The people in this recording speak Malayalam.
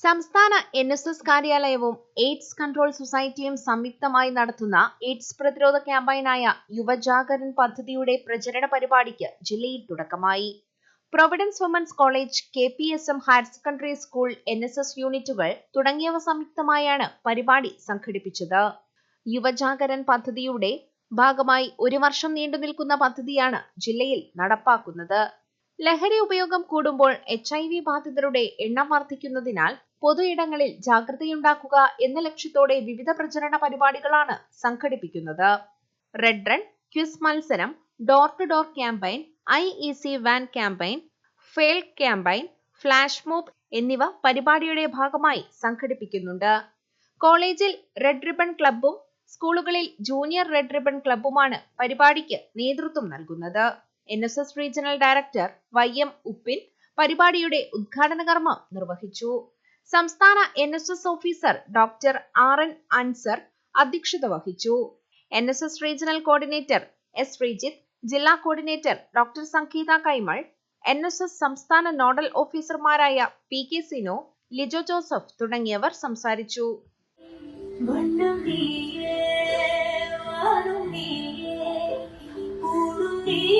സംസ്ഥാന NSS കാര്യാലയവും എയ്ഡ്സ് കൺട്രോൾ സൊസൈറ്റിയും സംയുക്തമായി നടത്തുന്ന എയ്ഡ്സ് പ്രതിരോധ ക്യാമ്പയിനായ യുവജാഗരൺ പദ്ധതിയുടെ പ്രചരണ പരിപാടിക്ക് ജില്ലയിൽ തുടക്കമായി. Providence women's college, KPSM higher secondary school NSS യൂണിറ്റുകൾ തുടങ്ങിയവ സംയുക്തമായാണ് പരിപാടി സംഘടിപ്പിച്ചത്. യുവജാഗരൺ പദ്ധതിയുടെ ഭാഗമായി 1 വർഷം നീണ്ടുനിൽക്കുന്ന പദ്ധതിയാണ് ജില്ലയിൽ നടപ്പാക്കുന്നത്. ലഹരി ഉപയോഗം കൂടുമ്പോൾ HIV ബാധിതരുടെ എണ്ണം വർദ്ധിക്കുന്നതിനാൽ പൊതു ഇടങ്ങളിൽ ജാഗ്രതയുണ്ടാക്കുക എന്ന ലക്ഷ്യത്തോടെ വിവിധ പ്രചരണ പരിപാടികളാണ് സംഘടിപ്പിക്കുന്നത്. റെഡ് റൺ, ക്വിസ് മത്സരം, door to door campaign, IEC van campaign, fail campaign, flash mob എന്നിവ പരിപാടിയുടെ ഭാഗമായി സംഘടിപ്പിക്കുന്നുണ്ട്. കോളേജിൽ റെഡ് റിബൺ ക്ലബ്ബും സ്കൂളുകളിൽ ജൂനിയർ റെഡ് റിബൺ ക്ലബ്ബുമാണ് പരിപാടിക്ക് നേതൃത്വം നൽകുന്നത്. NSS റീജിയണൽ ഡയറക്ടർ YM ഉപ്പിൻ പരിപാടിയുടെ ഉദ്ഘാടന കർമ്മം നിർവഹിച്ചു. സംസ്ഥാന NSS officer doctor RN Ansar അധ്യക്ഷത വഹിച്ചു. NSS regional coordinator S Sreejith, ജില്ലാ കോർഡിനേറ്റർ ഡോക്ടർ സംഗീത കൈമൾ, NSS സംസ്ഥാന നോഡൽ ഓഫീസർമാരായ PK സിനോ, ലിജോ ജോസഫ് തുടങ്ങിയവർ സംസാരിച്ചു. നീ